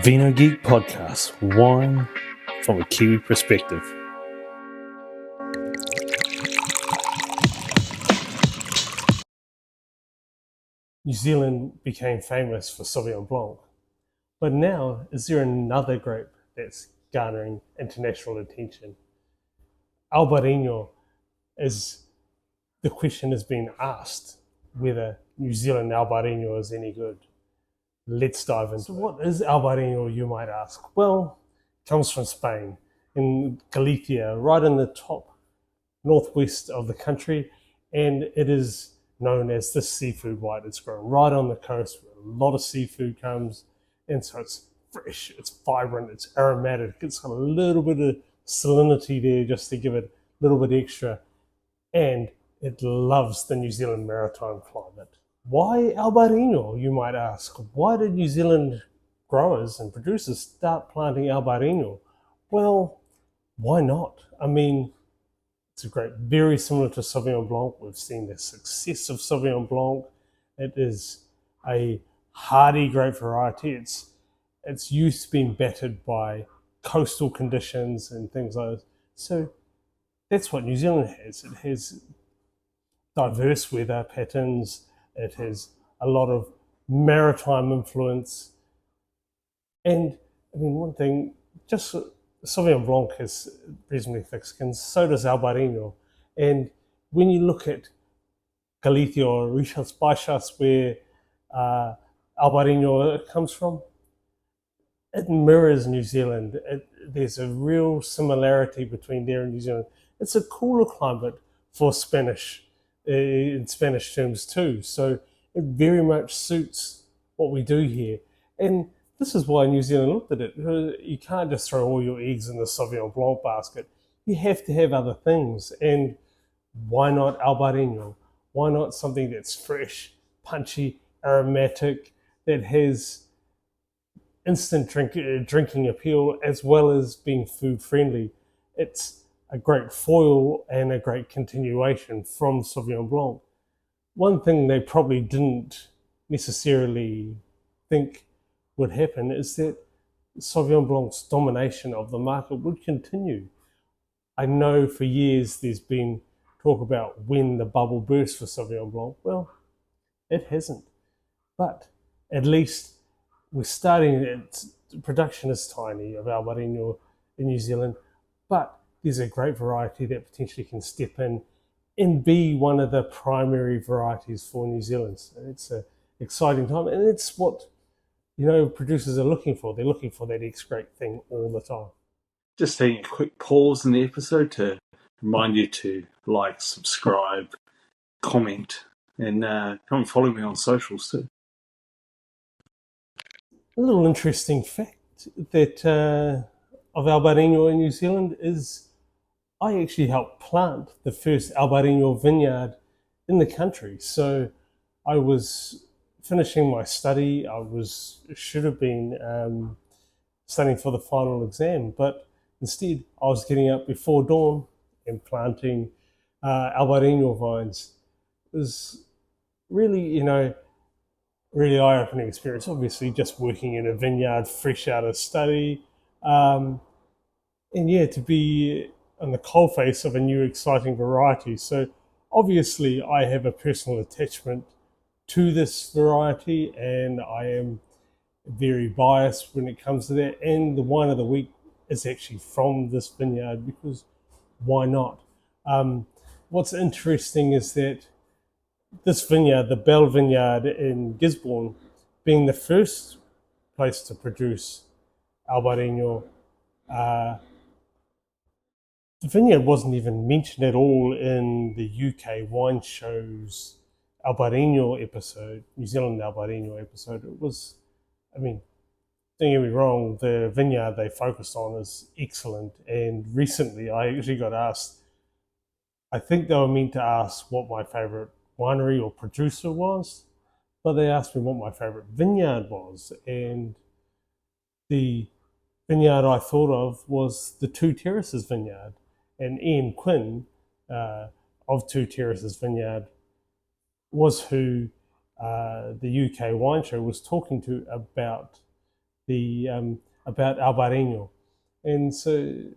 Vknowgeek podcast, wine from a Kiwi perspective. New Zealand became famous for Sauvignon Blanc, but now is there another grape that's garnering international attention? Albariño, is the question has been asked whether New Zealand Albariño is any good. Let's dive into it. So what is Albariño, you might ask? Well, it comes from Spain, in Galicia, right in the top northwest of the country, and it is known as the seafood white. It's grown right on the coast where a lot of seafood comes, and so it's fresh, it's vibrant, it's aromatic, it's got a little bit of salinity there just to give it a little bit extra, and it loves the New Zealand maritime climate. Why Albariño, you might ask? Why did New Zealand growers and producers start planting Albariño? Well, why not? I mean, it's a grape very similar to Sauvignon Blanc. We've seen the success of Sauvignon Blanc. It is a hardy grape variety. Its use been battered by coastal conditions and things like that. So that's what New Zealand has. It has diverse weather patterns. It has a lot of maritime influence. And I mean, one thing, just Sauvignon Blanc has reasonably thick skin, so does Albariño. And when you look at Galicia or Rías Baixas, where Albariño comes from, it mirrors New Zealand. There's a real similarity between there and New Zealand. It's a cooler climate for Spanish, in Spanish terms too. So it very much suits what we do here. And this is why New Zealand looked at it. You can't just throw all your eggs in the Sauvignon Blanc basket. You have to have other things. And why not Albariño? Why not something that's fresh, punchy, aromatic, that has instant drinking appeal as well as being food friendly? It's a great foil and a great continuation from Sauvignon Blanc. One thing they probably didn't necessarily think would happen is that Sauvignon Blanc's domination of the market would continue. I know for years there's been talk about when the bubble burst for Sauvignon Blanc. Well, it hasn't. But at least we're starting, production is tiny of Albariño in New Zealand, but there's a great variety that potentially can step in and be one of the primary varieties for New Zealand. So it's an exciting time, and it's what producers are looking for. They're looking for that next great thing all the time. Just taking a quick pause in the episode to remind you to like, subscribe, comment, and come and follow me on socials too. A little interesting fact that of Albariño in New Zealand is I actually helped plant the first Albariño vineyard in the country. So I was finishing my study. Should have been studying for the final exam, but instead I was getting up before dawn and planting Albariño vines. It was really, really eye-opening experience. Obviously, just working in a vineyard, fresh out of study, and to be on the coalface of a new, exciting variety. So, obviously, I have a personal attachment to this variety, and I am very biased when it comes to that. And the wine of the week is actually from this vineyard because why not? What's interesting is that this vineyard, the Bell Vineyard in Gisborne, being the first place to produce Albariño, the vineyard wasn't even mentioned at all in the UK Wine Show's Albariño episode, New Zealand Albariño episode. It was, don't get me wrong, the vineyard they focused on is excellent. And recently I actually got asked, I think they were meant to ask what my favorite winery or producer was, but they asked me what my favorite vineyard was. And the vineyard I thought of was the Two Terraces Vineyard. And Ian Quinn of Two Terraces Vineyard was who the UK Wine Show was talking to about the about Albariño. And so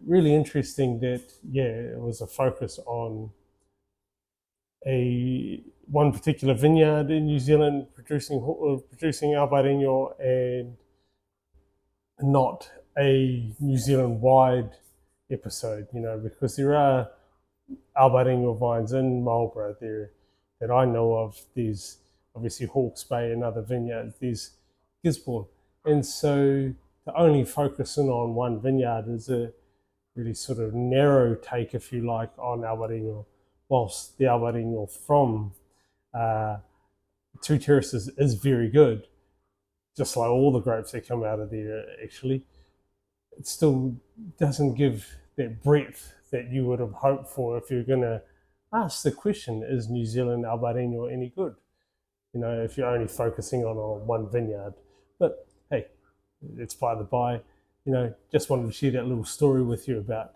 really interesting that, it was a focus on one particular vineyard in New Zealand producing Albariño, and not a New Zealand wide episode, because there are Albariño vines in Marlborough there that I know of. There's obviously Hawke's Bay and other vineyards. There's Gisborne. And so to only focus in on one vineyard is a really sort of narrow take, if you like, on Albariño, whilst the Albariño from Two Terraces is very good, just like all the grapes that come out of there, actually. It still doesn't give that breadth that you would have hoped for if you're going to ask the question, is New Zealand Albariño any good? If you're only focusing on one vineyard. But hey, it's by the by. Just wanted to share that little story with you about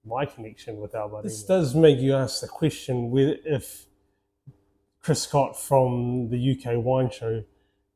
my connection with Albariño. This does make you ask the question if Chris Scott from the UK Wine Show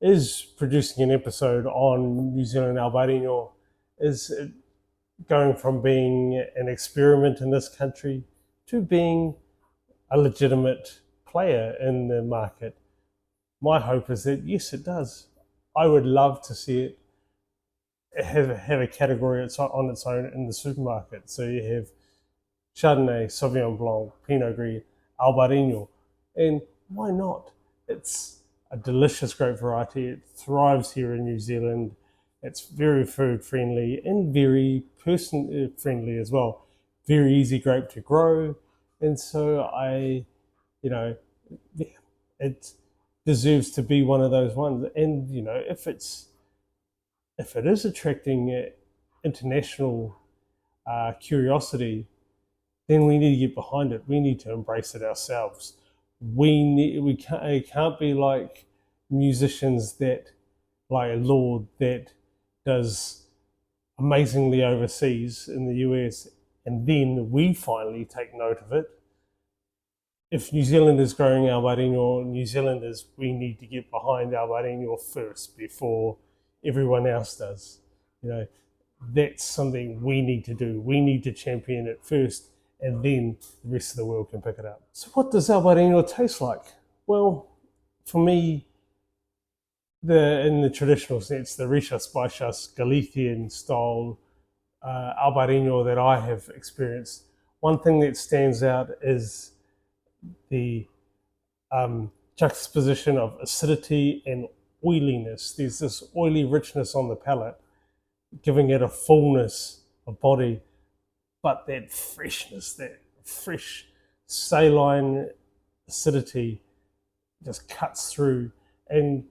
is producing an episode on New Zealand Albariño. Is it going from being an experiment in this country to being a legitimate player in the market? My hope is that yes, it does. I would love to see it have a category on its own in the supermarket. So you have Chardonnay, Sauvignon Blanc, Pinot Gris, Albariño, and why not? It's a delicious grape variety. It thrives here in New Zealand. It's very food friendly and very person friendly as well. Very easy grape to grow, and so it deserves to be one of those ones. And if it is attracting international curiosity, then we need to get behind it. We need to embrace it ourselves. It can't be like musicians like Lord that does amazingly overseas in the US, and then we finally take note of it. If New Zealand is growing Albariño, New Zealanders, we need to get behind Albariño first before everyone else does. That's something we need to do. We need to champion it first, and then the rest of the world can pick it up. So what does Albariño taste like? Well, for me, in the traditional sense, the Rixas Baixas Galician style Albariño that I have experienced, one thing that stands out is the juxtaposition of acidity and oiliness. There's this oily richness on the palate, giving it a fullness of body, but that freshness, that fresh saline acidity just cuts through and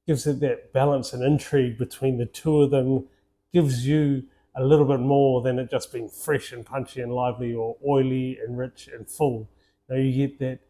gives it that balance and intrigue between the two of them, gives you a little bit more than it just being fresh and punchy and lively, or oily and rich and full. You get that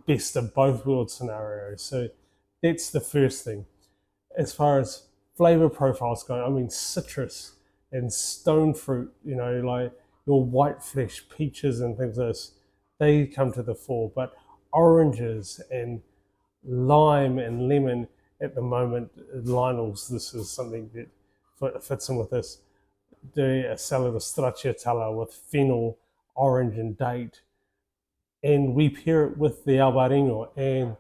best of both worlds scenario. So that's the first thing. As far as flavor profiles go, citrus and stone fruit, like your white flesh, peaches and things like this, they come to the fore. But oranges and lime and lemon at the moment, Lionel's, this is something that fits in with this. Do a salad of stracciatella with fennel, orange and date, and we pair it with the Albariño, and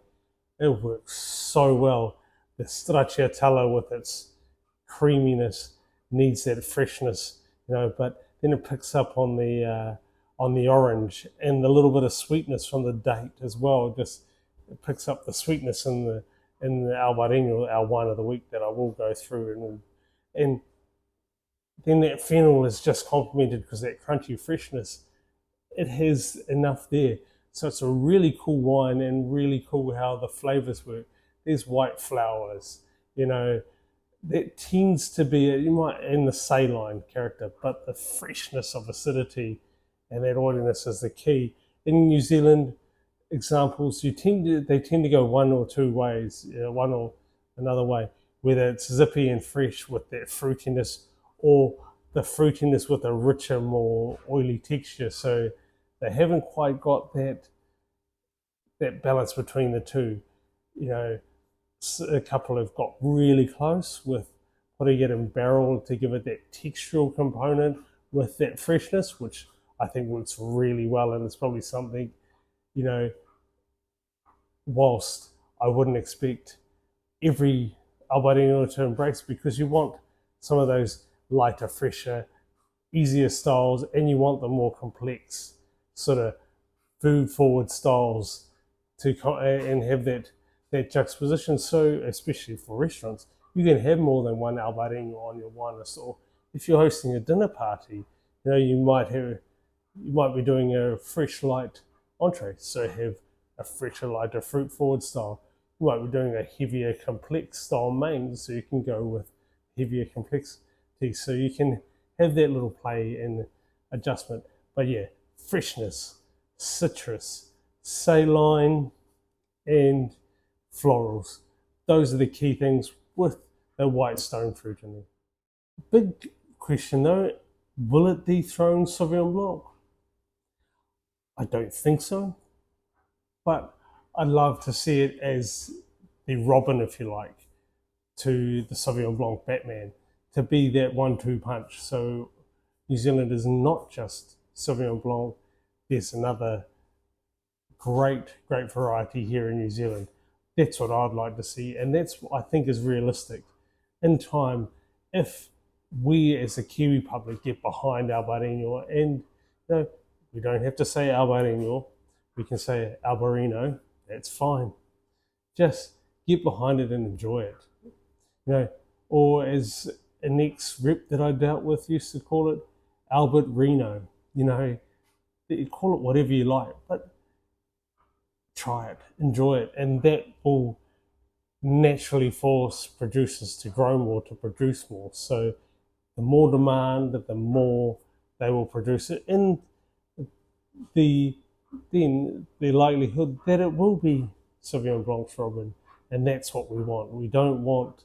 it works so well. The stracciatella with its creaminess needs that freshness, but then it picks up on the orange and the little bit of sweetness from the date as well. Just it picks up the sweetness in the Albariño, our wine of the week that I will go through, and then that fennel is just complemented because that crunchy freshness, it has enough there. So it's a really cool wine, and really cool how the flavors work. There's white flowers, that tends to be in the saline character, but the freshness of acidity and that oiliness is the key. In New Zealand, examples, they tend to go one or two ways, one or another way, whether it's zippy and fresh with that fruitiness, or the fruitiness with a richer, more oily texture. So they haven't quite got that balance between the two. A couple have got really close with putting it in barrel to give it that textural component with that freshness, which I think works really well. And it's probably something, you know, whilst I wouldn't expect every Albariño to embrace, because you want some of those lighter, fresher, easier styles, and you want the more complex sort of food forward styles to and have that juxtaposition. So especially for restaurants, you can have more than one Albariño on your wine list. Or if you're hosting a dinner party, you might be doing a fresh light entree, so have a fresher, lighter fruit forward style. You might be doing a heavier, complex style main, so you can go with heavier complexity. So you can have that little play and adjustment. But yeah, freshness, citrus, saline, and florals. Those are the key things with the white stone fruit in there. Big question though, will it dethrone Sauvignon Blanc? I don't think so, but I'd love to see it as the Robin, if you like, to the Sauvignon Blanc Batman, to be that 1-2 punch. So New Zealand is not just Sauvignon Blanc, there's another great variety here in New Zealand. That's what I'd like to see, and that's what I think is realistic. In time, if we as a Kiwi public get behind Albariño, and we don't have to say Albariño, we can say Albariño, that's fine. Just get behind it and enjoy it. Or as an ex-rep that I dealt with used to call it, Albert Reno. You call it whatever you like, but try it, enjoy it, and that will naturally force producers to grow more, to produce more. So the more demand, the more they will produce it, and then the likelihood that it will be Sauvignon Blanc's Robin, and that's what we want. We don't want,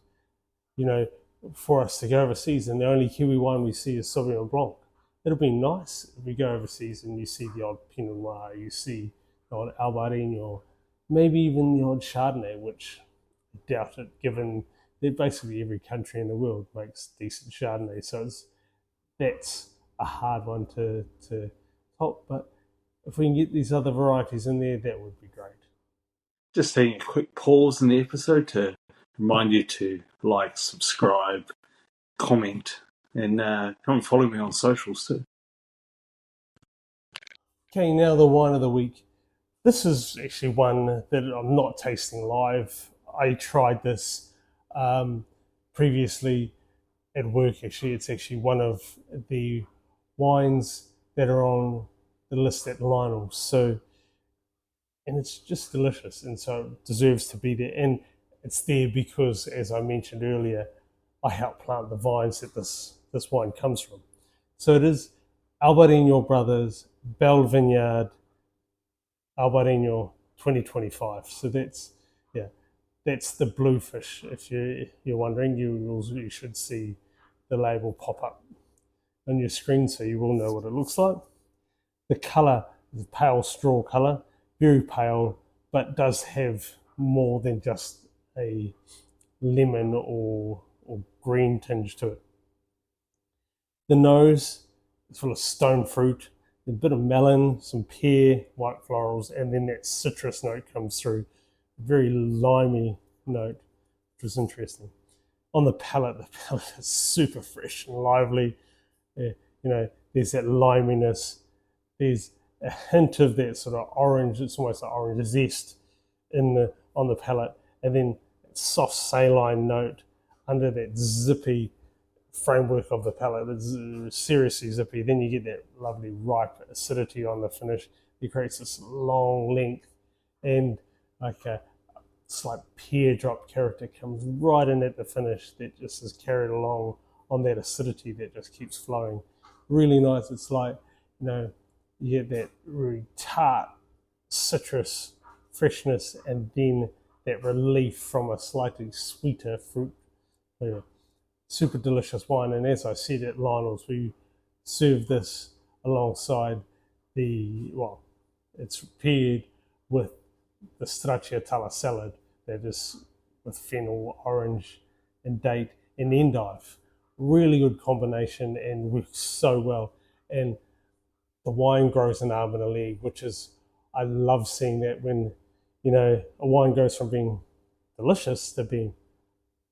for us to go overseas and the only Kiwi wine we see is Sauvignon Blanc. It'll be nice if we go overseas and you see the odd Pinot Noir, you see the odd Albariño, maybe even the odd Chardonnay, which I doubt it, given that basically every country in the world makes decent Chardonnay. So that's a hard one to top. But if we can get these other varieties in there, that would be great. Just taking a quick pause in the episode to remind you to like, subscribe, comment, and come and follow me on socials too. Okay, now the wine of the week. This is actually one that I'm not tasting live. I tried this previously at work. Actually, it's actually one of the wines that are on the list at Lionel's. And it's just delicious, and so it deserves to be there. And it's there because, as I mentioned earlier, I helped plant the vines that this wine comes from. So it is Albariño Brothers Bell Vineyard Albariño 2025. So that's the bluefish. If you're wondering, you should see the label pop up on your screen, so you will know what it looks like. The colour is a pale straw colour, very pale, but does have more than just a lemon or green tinge to it. The nose is full of stone fruit, a bit of melon, some pear, white florals, and then that citrus note comes through, a very limey note, which is interesting. On the palate is super fresh and lively. There's that liminess. There's a hint of that sort of orange. It's almost like orange zest on the palate, and then soft saline note under that zippy framework of the palate. It's seriously zippy. Then you get that lovely ripe acidity on the finish. It creates this long length, and like a slight pear drop character comes right in at the finish that just is carried along on that acidity that just keeps flowing. Really nice. It's like, you get that really tart citrus freshness, and then that relief from a slightly sweeter fruit. Super delicious wine. And as I said at Lionel's, we serve this alongside it's paired with the stracciatella salad that is with fennel, orange, and date, and endive. Really good combination and works so well. And the wine grows in arm and a leg, which is, I love seeing that when, a wine goes from being delicious to being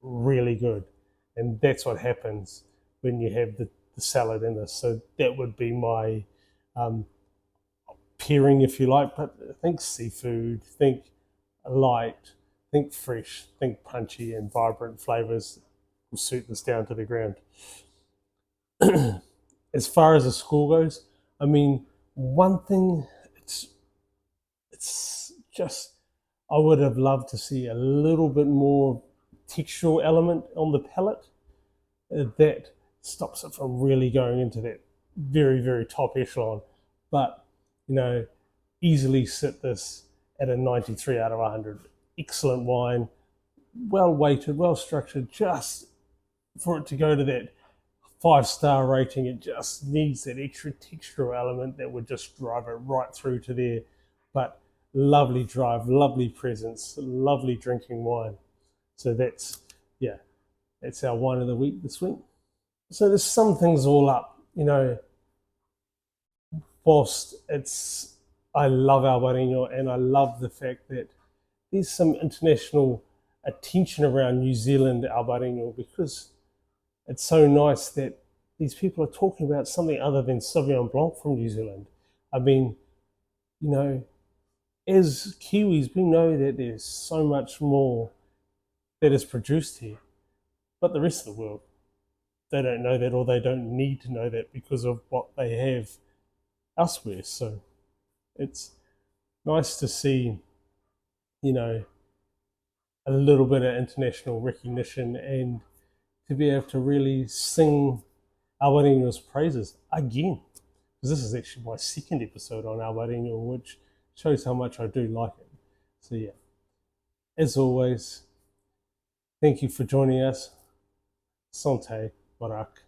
really good. And that's what happens when you have the salad in this. So that would be my pairing, if you like. But think seafood, think light, think fresh, think punchy and vibrant flavors will suit this down to the ground. As far as the score goes, I mean, one thing, it's just, I would have loved to see a little bit more textural element on the palate that stops it from really going into that very, very top echelon. But, easily sit this at a 93 out of 100. Excellent wine, well weighted, well structured, just for it to go to that 5-star rating, it just needs that extra textural element that would just drive it right through to there. But lovely drive, lovely presence, lovely drinking wine. So that's our wine of the week this week. So there's some things all up, whilst I love Albariño and I love the fact that there's some international attention around New Zealand Albariño, because it's so nice that these people are talking about something other than Sauvignon Blanc from New Zealand. I mean, as Kiwis, we know that there's so much more that is produced here. But the rest of the world, they don't know that, or they don't need to know that because of what they have elsewhere. So it's nice to see, a little bit of international recognition and to be able to really sing Albariño's praises again. Because this is actually my second episode on Albariño, which shows how much I do like it. So yeah, as always, thank you for joining us. Sante Barak.